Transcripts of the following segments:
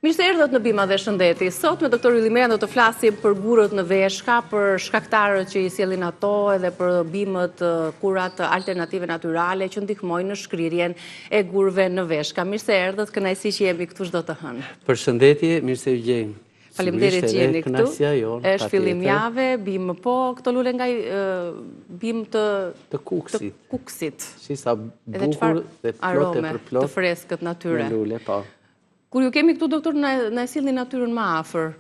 Mirë se erdhët në Bima dhe Shëndeti. Sot me doktor Yllimera do të flasim për gurët në veshka, për shkaktarët që i sjellin ato edhe për bimët, kurat alternative natyrale që ndihmojnë në shkrirjen e gurëve në veshka. Mirë se erdhët, kënaqësi që jemi këtu çdo të hënë. Përshëndetje, mirë se u gjejmë. Faleminderit që jeni këtu. Është fillim jave, bim po këto lule nga bim të kuksit. Si sa bukur dhe plot e përplot. Të freskët natyre. Me lule, po. Kur ju kemi këtu, doktor, na e sillni natyrën më afër.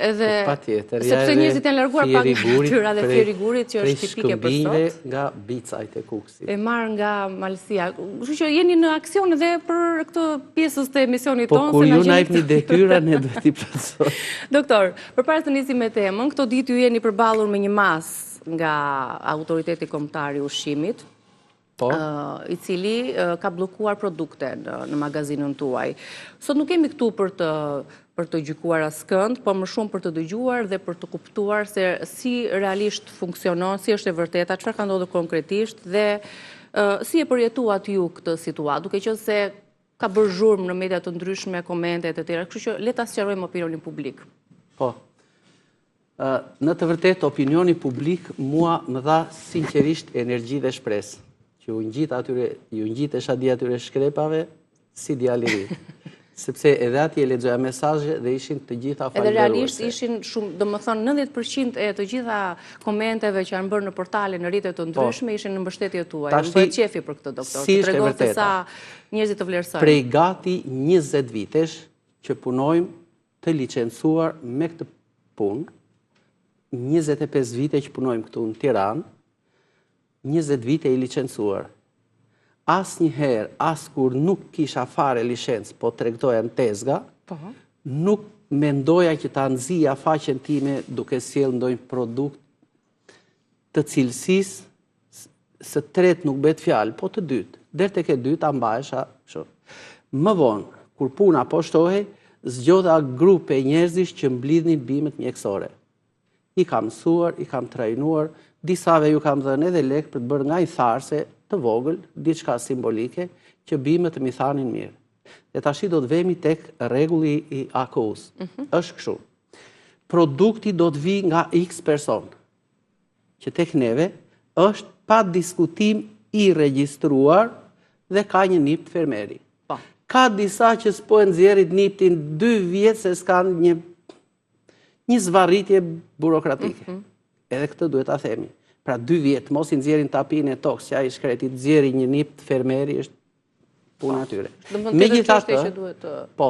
Edhe patjetër. Sepse njerëzit janë larguar pak nga natyra dhe fleri i gurit që është tipike për sot. Nga bicajt e kuksit. E marr nga malësia. Kështu që jeni në aksion edhe për këtë pjesës të emisionit tonë. Po kur ju na jepni detyrën ne duhet t'i plotësojmë. Doktor, përpara se nisim me temën, këto ditë ju jeni përballur me një mas nga Autoriteti Kombëtar i Ushqimit. I cili ka blokuar produkte në magazinën tuaj. Sot nuk kemi këtu për të gjykuar askënd, por më shumë për të dëgjuar dhe për të kuptuar se si realisht funksionon, si është e vërteta, çfarë ka ndodhur konkretisht dhe si e përjetuat ju këtë situatë, duke qenë se ka bërë zhurmë në media të ndryshme, komente e të tjera, kështu që le ta sqarojmë opinionin publik. Po. Në të vërtetë opinioni publik mua më dha sinqerisht energji dhe shpresë. Që ju ngjitesh atyre shkrepave si djalë i ri. Sepse edhe atje lexoja mesazhe dhe ishin të gjitha falënderuese. Edhe realisht ishin shumë, domethënë 90% e të gjitha komenteve që janë bërë në portale në rrjetet të ndryshme ishin në mbështetje tuaj. Më bëhet qefi për këtë, doktor. Si tregon se sa njerëzit të vlerësojnë. Prej gati 20 vitesh që punojmë të licencuar me këtë punë, 25 vite që punojmë këtu në Tiranë, 20 vite i licencuar. Asnjëherë, askur nuk kisha fare licencë, po tregtoja në tezga, nuk mendoja që ta nxija faqen time duke sjellë ndonjë produkt të cilësisë, së tretë nuk bëhet fjalë, po të dytë. Deri tek e dytë ta mbahesha kështu. Më vonë, kur puna po shtohej, zgjodha grupe njerëzish që mblidhnin bimët mjekësore. I kam mësuar, i kam trajnuar, disave ju kam dhënë edhe lek për të bërë nga një tharse të vogël, diçka simbolike, që bimët mi thanin mirë. Dhe tashi do të vemi tek rregulli i AKU-s. Është kështu. Produkti do të vi nga X person, që tek neve është pa diskutim i regjistruar dhe ka një nipt fermeri. Ka disa që s'po e nxjerrin niptin 2 vjet se s'kan një zvarritje burokratike. Edhe këtë duhet ta themi. Pra 2 vjet, mos i nxjerrin tapin e tokës, që ai shkreti të nxjerrë një nipt fermeri është puna e tyre. Megjithatë, po,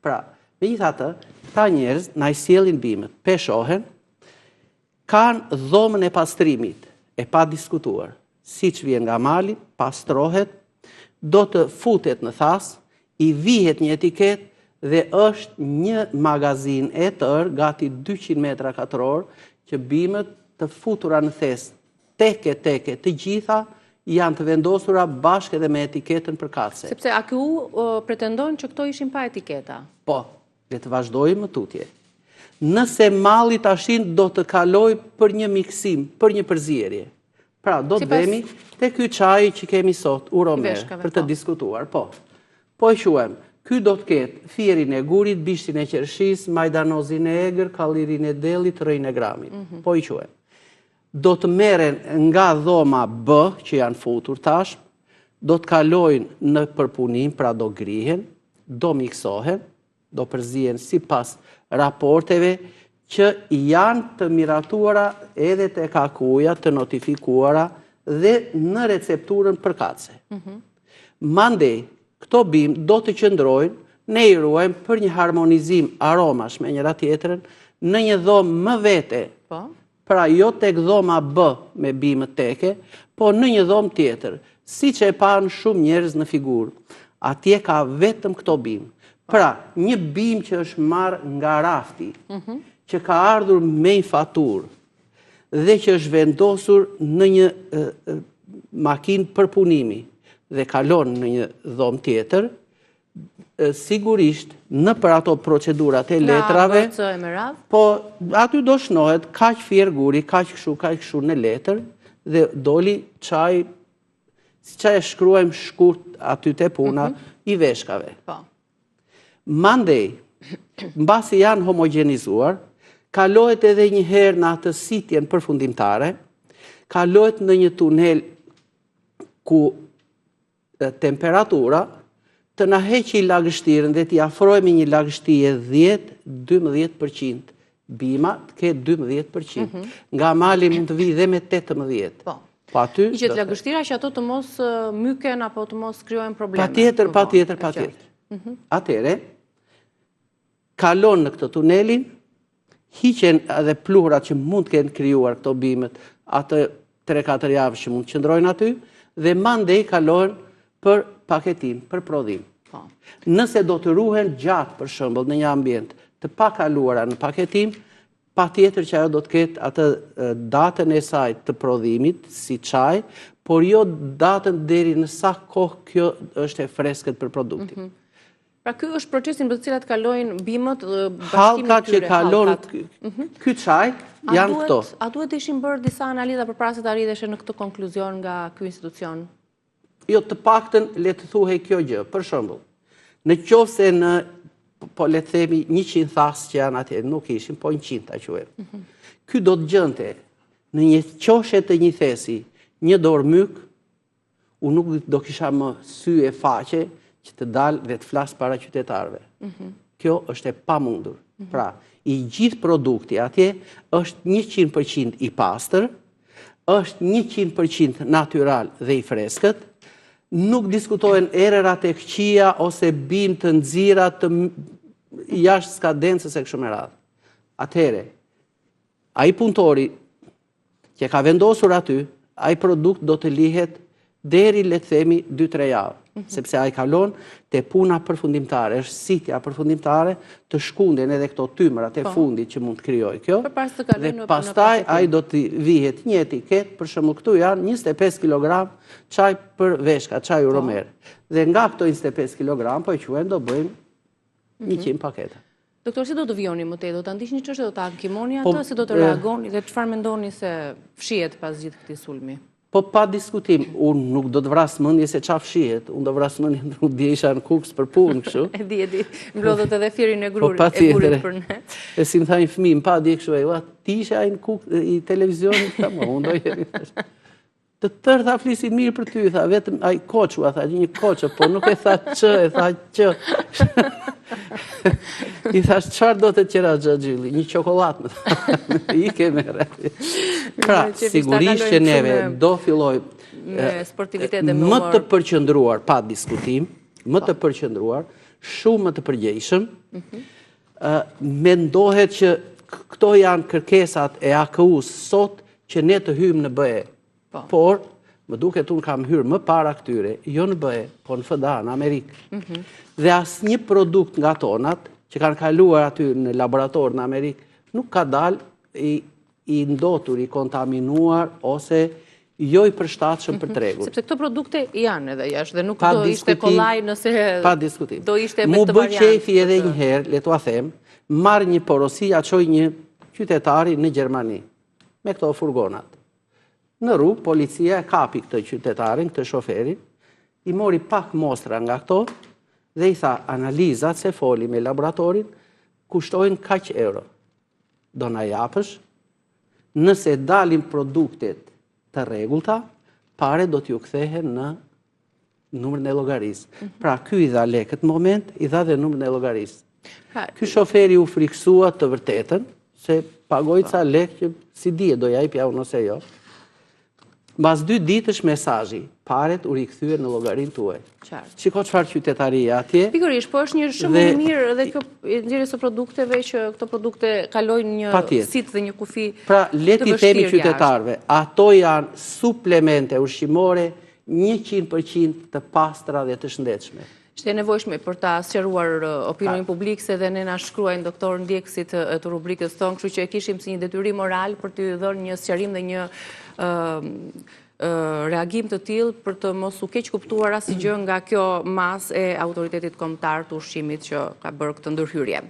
pra, megjithatë, ta njerëz na i sjellin bimët, peshohen, kanë dhomën e pastrimit, e pa diskutuar. Siç vjen nga mali, pastrohet, do të futet në thas, i vihet një etiket dhe është një magazin e tërë, gati 200 metra katror, që bimët të futura në thes, teke, të gjitha janë të vendosura bashkë edhe me etiketën për katse. Sepse AKU pretendon që këto ishin pa etiketa. Po, le të vazhdojmë më tutje. Nëse malli tashin do të kaloj për një miksim, për një përzierje. Pra, do të vemi te ky çaj që kemi sot, Uromer, për të diskutuar. Po e quajmë. Ky do të ketë thierin e gurit, bishtin e qershis, majdanozin e egër, kallirin e dellit, rëjnë e gramit. Po i quajmë. Do të merren nga dhoma B, që janë futur tash, do të kalojnë në përpunim, pra do grihen, do miksohen, do përzihen sipas raporteve që janë të miratuara edhe tek AKU-ja, të notifikuara dhe në recepturën për katse. Mandej, këto bim do të qëndrojnë, ne i ruajmë për një harmonizim aromash me njëra tjetrën në një dhomë më vete, pra jo tek dhoma B me bimët teke, po në një dhomë tjetër, si që e panë shumë njerëz në figurë. Atje ka vetëm këto bim. Pra, një bim që është marrë nga rafti, që ka ardhur me një faturë dhe që është vendosur në një makinë përpunimi, dhe kalon në një dhomë tjetër, sigurisht në për ato procedurat e letrave, po aty do shnohet kaq fier guri, kaq kështu në letër, dhe doli çaj, si çaj e shkruajmë shkurt aty te puna i veshkave. Mandej, mbasi janë homogenizuar, kalohet edhe një herë në atë sitjen përfundimtare, kalohet në një tunel ku temperatura të na heqi lagështirën dhe t'i afrojmë një lagështie 10-12%. Bima të ketë 12%. Nga mali mund të vi dhe me 18%. Po. I qëtë lagështira që ato të mos myken apo të mos kryojnë probleme. Patjetër. Atere, kalon në këtë tunelin, hiqen edhe pluhurat që mund të kenë kryuar këto bimet, atë 3-4 javë që mund të qëndrojnë aty, dhe mandej kalon për paketim, për prodhim. Nëse do të ruhen gjatë, për shembull, në një ambient të pakaluara në paketim, patjetër që ajo do të ketë atë datën e saj të prodhimit, si çaj, por jo datën deri në sa kohë kjo është e freskët për produktin. Pra ky është procesi në të cilat kalojnë bimët, hallkat që kalon ky çaj janë këto. A duhet të ishin bërë disa analiza përpara se të arriteshe në këtë konkluzion nga ky institucion? Jo, të paktën le të thuhej kjo gjë. Për shembull, në qoftë se në po le të themi 100 thasë që janë atje, nuk ishin, po 100 ta quajmë. Ky do të gjente në një qoshe të një thesi, një dorë myk, unë nuk do kisha më sy e faqe që të dalë dhe të flasë para qytetarëve. Kjo është e pamundur. Pra, i gjithë produkti atje është 100% i pastër, është 100% natyral dhe i freskët, nuk diskutojnë erërat e këqija ose bim të nxira të jashtë skadencës e kështu me radhë. Atëhere, ai punëtori që ka vendosur aty, ai produkt do të lihet deri le të themi 2-3 javë, sepse ai kalon te puna përfundimtare, është sitja përfundimtare të shkundjen edhe këto tymrat e fundit që mund të krijojë kjo. Dhe pastaj ai do të vihet një etiket, për shembull këtu janë 25 kg çaj për veshka, çaj uromer. Dhe nga këto 25 kg po e quajmë do bëjmë 100 paketa. Doktor, si do të vjoni më tej? Do ta ndiqni çështën, do ta ankimoni atë, si do të reagoni dhe çfarë mendoni se fshihet pas gjithë këtij sulmi? Po pa diskutim, unë nuk do të vras mendje se çfarë fshihet, unë do vras mendje nuk di isha në Kuks për punë kështu. E di, mblodhët edhe firin e burit për ne. E si më tha një fëmijë, më pa di kështu ai, ti ishe ai në Kuks i televizionit, tha më, unë do jeni. Të tërë tha flisin mirë për ty, tha vetëm ai koçu, tha një koçë, po nuk e tha ç, e tha q. I thash, çfarë do të qera xhaxhilli? Një çokoladë, më tha. I ke merre. Pra, sigurisht që neve do fillojmë me sportivitet dhe më të përqendruar, pa diskutim, më të përqendruar, shumë më të përgjegjshëm. Mendohet që këto janë kërkesat e AKU-s sot që ne të hyjmë në BE. Por, më duket unë kam hyrë më para këtyre, jo në BE, po në FDA, në Amerikë. Dhe asnjë produkt nga tonat, që kanë kaluar aty në laborator në Amerikë, nuk ka dalë i ndotur, i kontaminuar, ose jo i përshtatshëm për tregun. Sepse këto produkte janë edhe jashtë, dhe nuk do ishte kollaj nëse pa diskutim. Do ishte me të variantë. Mu bë qefi edhe një herë, le t'ua them, marr një porosi, çoj një qytetari në Gjermani, me këto furgonat. Në rrugë, policia e kapi këtë qytetarin, këtë shoferin, i mori pak mostra nga këto, dhe i tha, analizat se foli me laboratorin, kushtojnë kaq euro. Do na japësh, nëse dalin produktet të rregullta, pare do t'ju kthehen në numrin e llogarisë. Pra, ky i dha lekët në moment, i dha dhe numrin e llogarisë. Ky shoferi u friksua të vërtetën, se pagoi ca lekë që si dihet do ja jepja unë ose jo. Mbas 2 ditësh mesazhi, paret u rikthyen në llogarinë tuaj. Shiko çfarë qytetarie atje. Pikërisht, po është një shembull i mirë edhe kjo nxjerrjes së produkteve që këto produkte kalojnë një sit dhe një kufi. Pra, le t'i themi qytetarëve, ato janë suplemente ushqimore 100% të pastra dhe të shëndetshme. Ishte e nevojshme për ta sqaruar opinionin publik, se dhe ne na shkruajnë doktor ndjekësit të rubrikës tonë, kështu që e kishim si një detyrim moral për t'ju dhënë një sqarim dhe një reagim të tillë për të mos u keq kuptuar asgjë nga kjo masë e autoritetit kombëtar të ushqimit që ka bërë këtë ndërhyrje.